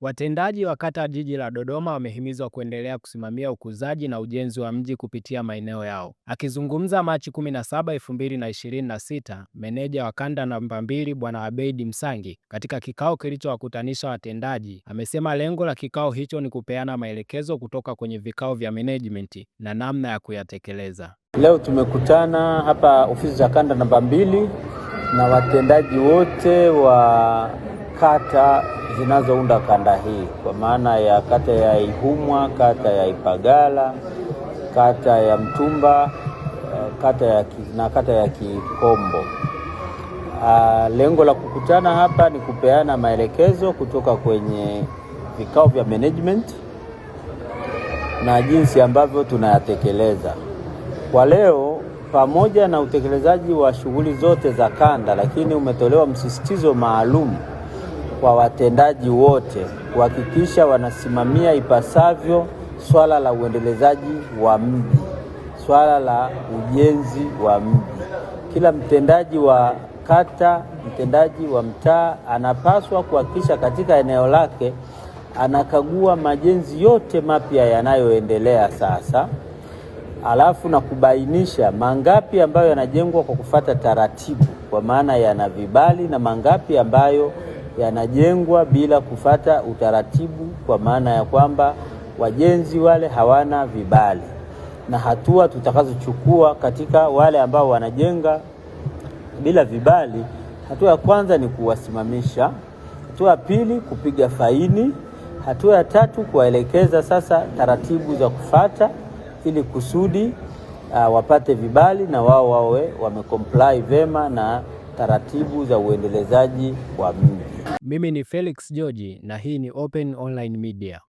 Watendaji wa kata jiji la Dodoma wamehimizwa kuendelea kusimamia ukuzaji na ujenzi wa mji kupitia maeneo yao. Akizungumza Machi 17, 2026, meneja wa kanda namba 2 Bwana Abeid Msangi katika kikao kilichowakutanisha watendaji, amesema lengo la kikao hicho ni kupeana maelekezo kutoka kwenye vikao vya management na namna ya kuyatekeleza. Leo tumekutana hapa ofisi za kanda namba 2 na watendaji wote wa kata zinazounda kanda hii, kwa maana ya kata ya Ihumwa, kata ya Ipagala, kata ya Mtumba, kata ya Kikombo. Lengo la kukutana hapa ni kupeana maelekezo kutoka kwenye vikao vya management na jinsi ambavyo tunayatekeleza. Kwa leo, pamoja na utekelezaji wa shughuli zote za kanda, lakini umetolewa msisitizo maalum kwa watendaji wote kuhakikisha wanasimamia ipasavyo swala la uendelezaji wa mji, swala la ujenzi wa mji. Kila mtendaji wa kata, mtendaji wa mtaa anapaswa kuhakikisha katika eneo lake anakagua majenzi yote mapya yanayoendelea sasa, alafu na kubainisha mangapi ambayo yanajengwa kwa kufuata taratibu, kwa maana yana vibali, na mangapi ambayo yanajengwa bila kufata utaratibu, kwa maana ya kwamba wajenzi wale hawana vibali, na hatua tutakazochukua katika wale ambao wanajenga bila vibali. Hatua ya kwanza ni kuwasimamisha, hatua ya pili kupiga faini, hatua ya tatu kuwaelekeza sasa taratibu za kufata ili kusudi wapate vibali na wao wawe wamecomply vema na taratibu za uendelezaji wa mji. Mimi ni Felix George na hii ni Open Online Media.